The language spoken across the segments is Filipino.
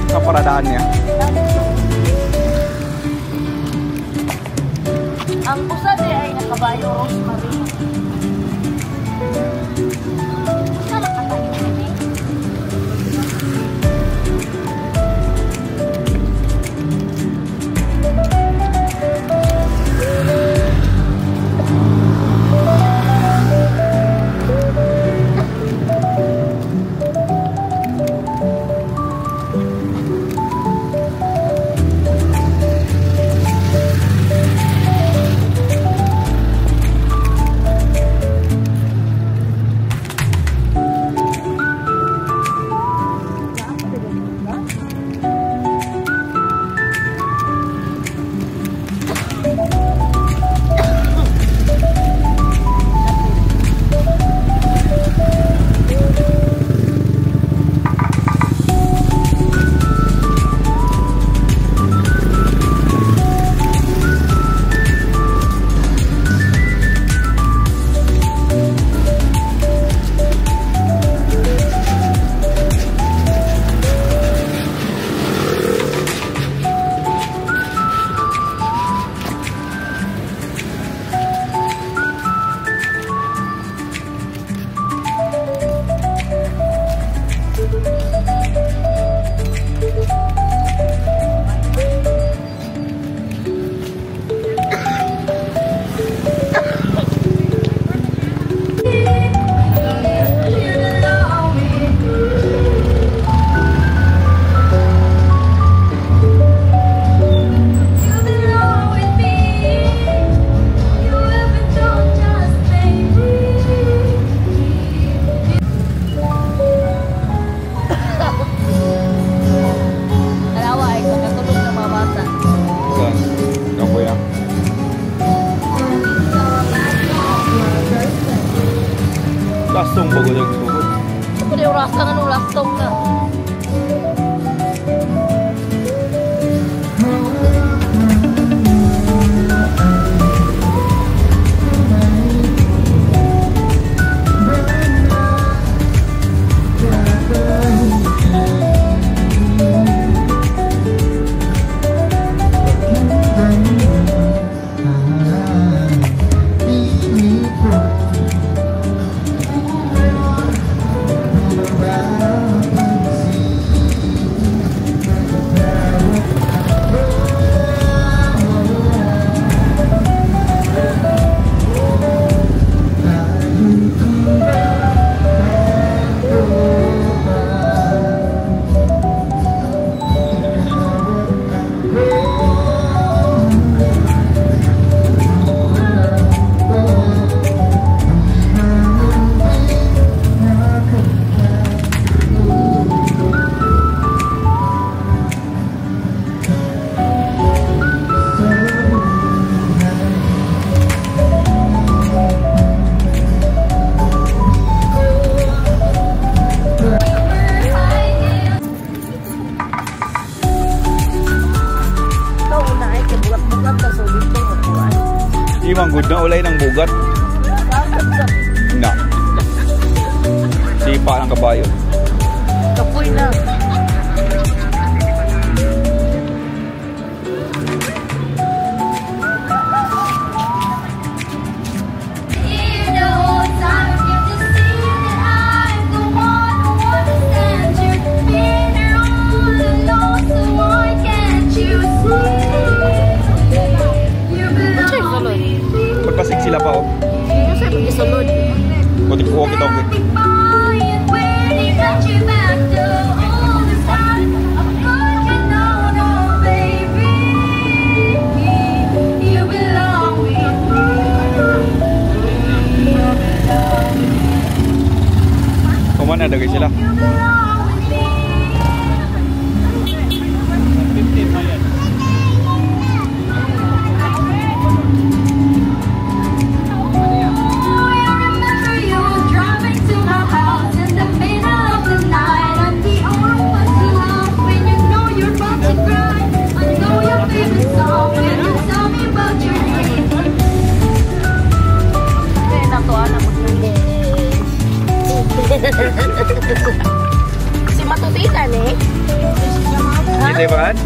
Sa paradaan niya. Ang usad ay nakabayo rosemary. Lastong bago nagsugod. Ito yung rasa nga nung lastong na. Imang good na ulay ng bugat. Na. Sipa ng kabayo. Kapoy na. Magpasig sila pa oh. Sino sa pag-isulod? Kutik-kuha kita. sa ibangan?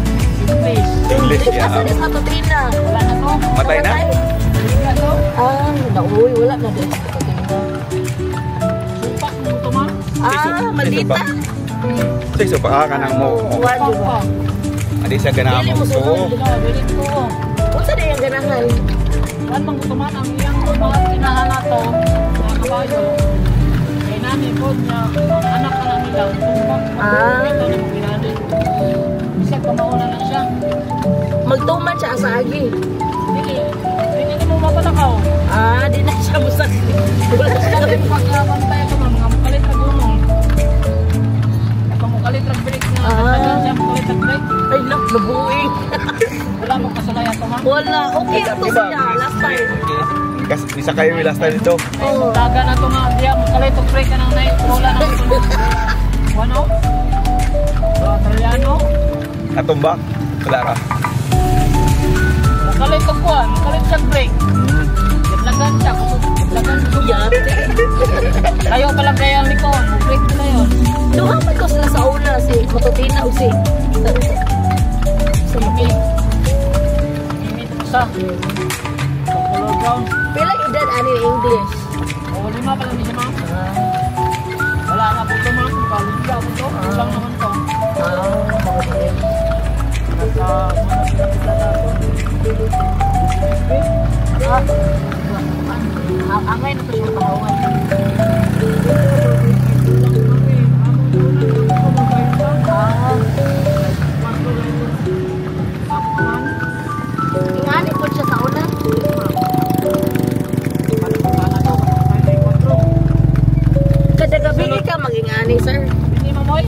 English. English, Kasi yeah. sa Tutina. Wala na to. Matay na? Wala to. Nauwi, wala na din sa Tutina. Supak mo ito man. Maldita. Sige, so baka ka nang mo. Supak pa. Adi siya ganahan Dili mo mo to. sunod. Dili ko. Kung saan yung ganahan? Kan bang ito man ang iyang mga tinahan na to. Mga kabayo. Kaya namin po niya. Anak ka lang nila. Supak. Ito na mo ginani. Isa kamauna lang siya. Magtuman siya sa agi. Hindi mo mapatakaw. Di na siya musak. Wala siya Kasi pagkabantay ko mga mukalit na gumong. Ito mukalit na break na. Siya mukalit na break. Ay, nabuing. Wala mong kasalaya ito man. Wala. Okay na to siya. Last time. Kasi isa kayo may last time dito. Ay, daga na ito nga. Diya mukalit na break ka ng night. Wala na ito. Ano? Italiano? Natumba? Wala ka. Mukalit na kuhan. Mukalit sa break. Gitlagan siya. Gitlagan siya. Kayo palang kaya ang likon. Break na yun. Duhapan ko sila sa una. Si Matutina o si... Imit. Imit mo sa. Color brown. Pila edad ani English? O, 5 pa lang siya ma'am. Wala nga po ito ma'am. Kalunda po ito. Usang naman ito. Angay na to siya pahawan. Ingani po siya sa una. Kada gabi ka mag-ingani, sir. Hindi mo moy.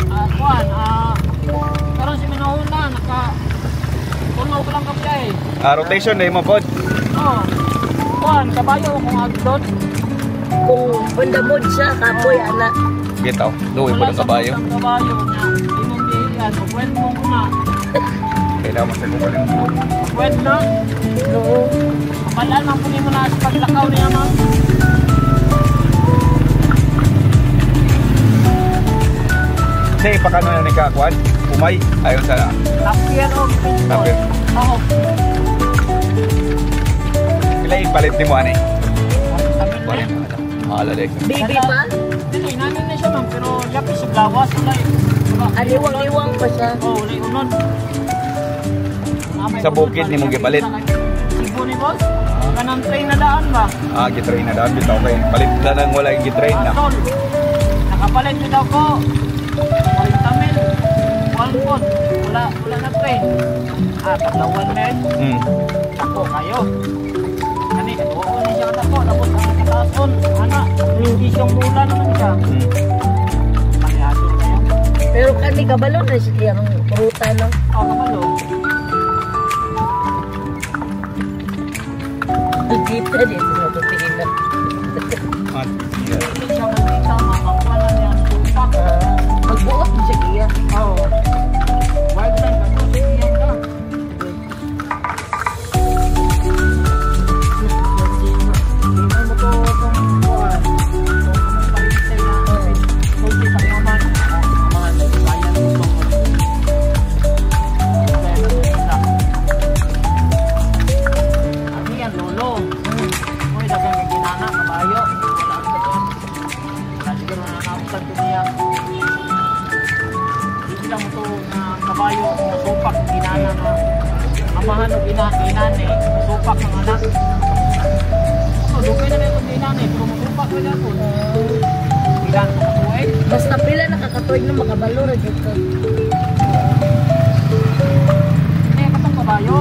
Kuhan. Karoon si Minahuna. Tunaw ko lang kapya eh. Rotation na mo pod. Oo. Kuhan. Kabayo kung agdod. Kung bandamod siya, kapoy, anak. Bitaw. Luwi po ng kabayo. Ang kabayo niya. Imong diyan. Pwede mo na. Kailangan mo sa kukunin mo. Pwede na. No. Kapalaan lang po mo na sa paglakaw niya ma'am. Kasi ipakano na ni Kakuan. Umay. Ayaw sa... Tapir o baseball. Tapir. Oo. Kila ipalit ni mo ani. Sabi Wala niya. na. Malalay. Baby pa? Hindi, namin na siya ma'am. Pero yapis si Blawas. Wala eh. Aliwang-liwang pa siya. Oo, wala yung unod. Sa bukid ni mong gipalit. Sibo ni boss? Kanang train na daan ba? Gitrain na daan. Bitaw kay. Palit na nang wala yung gitrain na. Tol. Nakapalit nyo daw ko. 40 mil. Walpon. Wala na train. Tatlawan men. Ako kayo. Kani, katuwa ko na siya katako. Tapos ang katason. Anak, isyong mula naman siya. Panihason kayo. Pero kani kabalo na siya yung ruta, no? Ako kabalo. Dito dito sa Tutina. Hindi siya makita. Makakuha niya ang tupak. Magbuot mo siya kaya. Oo. Wild lang. Ito, siyan ka. Tingnan mo to itong kuwan. Kung anong palisay na kung kita mo man. Mga nagbayan mo ito. Kaya nagbayan lang. Ano yan, lolo? Uy, dagang kay ginana, kabayo. Wala ang gaton. Wala siguro na nakapagtan ko niya. Hindi lang ito na kabayo na supak ng ginana na amahan ng ginane, supak ng anak. Dugay na ito ginane, pero masupak ko na ito. Ginane ko katuway. Basta pila nakakatuig na makabalo ra jud ka. Hindi, katong kabayo.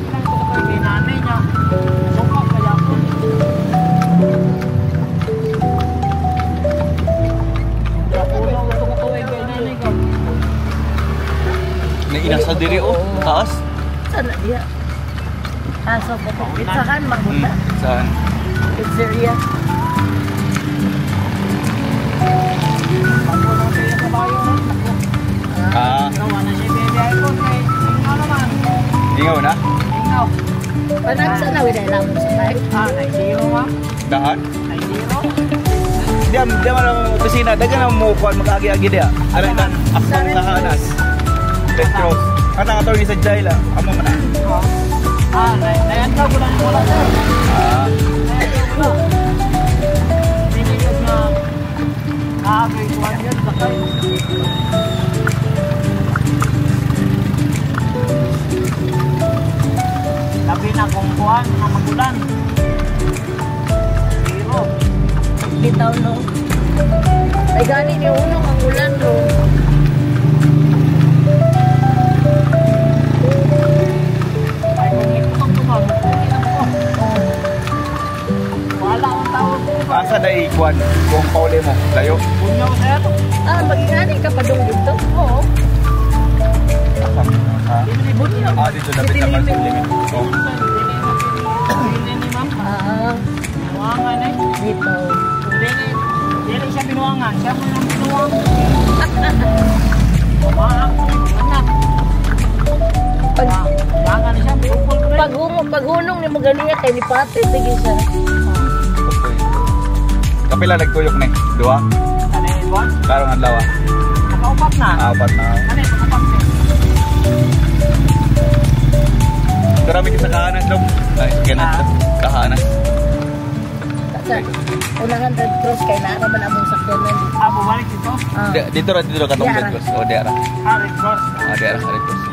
Ilang ito katuway ginane niya. Supak kaya ako. Puno ito katuway ginane ka. Nainasa diri oh. Taas. Sana dia. So po pitsahan magbuta. Saan? Pizzeria. Bago na siya yung kabayo na. Gawa na siya bebe iPhone kay Ingaw naman. Ingaw na? Ingaw. Panak sana wala lang sa tay. 90 ma. Daan? 90. Diyan man ang opisina. Dagan ang mo kuan mag-agi-agi dia. Aray kan aksan sa hanas. Red Cross. At ang attorney sa Jaila. Amo man na. Nayantaw ko lang yung wala sir. Nayantaw ko lang. Pinigod na kaagay ko yan, sakay. Labi na kung kuhan na magulan. Pero, Bitaw no. Ay gani ni uno ang ulan ro. ay kung ito ang tumawag, hindi na po. Wala ang tawag ko. Asa na ikuan kung pauli mo. Layo. Bunyaw sir. Magigani ka pa dong dito. Oo. Libot niyo. Dito na bit naman sa limit. Oh. Hindi ni ma'am. Binuangan eh. Dito. Hindi siya binuangan. Siya mo yung binuang. Kumaang ko yung anak. Binuangan siya. Bukol ko rin. Paghunong ni Magalia kay ni Pati. Sige siya. Kapila nagtuyok na eh. Dua. Ano yung buwan? Karong adlaw. Nakaupat na. Apat na. Ano yung nakaupat na? Karami ka sa kahanas dong. Ay, ganun. Kahanas. Sa unahan Red Cross kay naara man among sakyanan. Bumalik dito? Dito katong Red Cross. O, diara. Red Cross. Diara, Red Cross.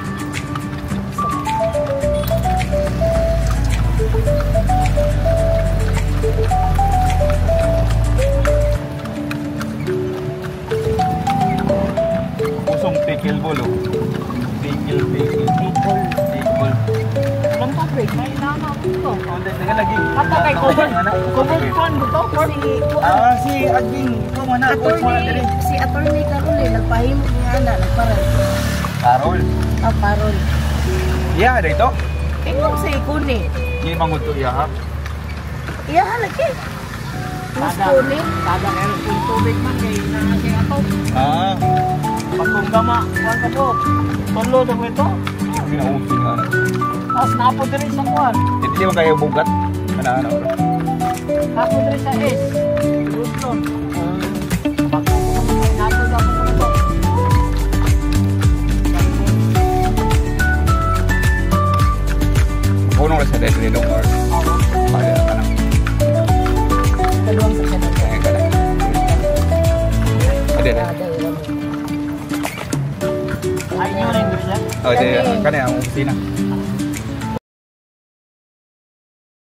Pusong pikil bolo. Pikil. Walang tubig. May inama ko ito. Teka lagi. Kata kay cover. Cover fund ito. Si Aging. Ito man na. Si attorney Carol nagpahimo niya na nagparal. Carol. Parol. Yeah, dito. Ingon sa ikuni. Hindi manguto iya ha. Iya halagi. Mas kuni. Kada meron yung tubig man. Kaya inanasya ato. Pagkong gama. Kuhan ka po. Tunlo na mo ito. Pinausin nga na. Tapos napo din sa kuhan. Hindi mo kayo bugat. Ano. Napo din sa S. Luzon. Napo na po ito. Unong resident ni Long or pwede na ka lang. Kaluwang sakyanan. Kaya ka lang. Pwede na. Ay, nyo rin, Grisha. O, kanya ang opisina.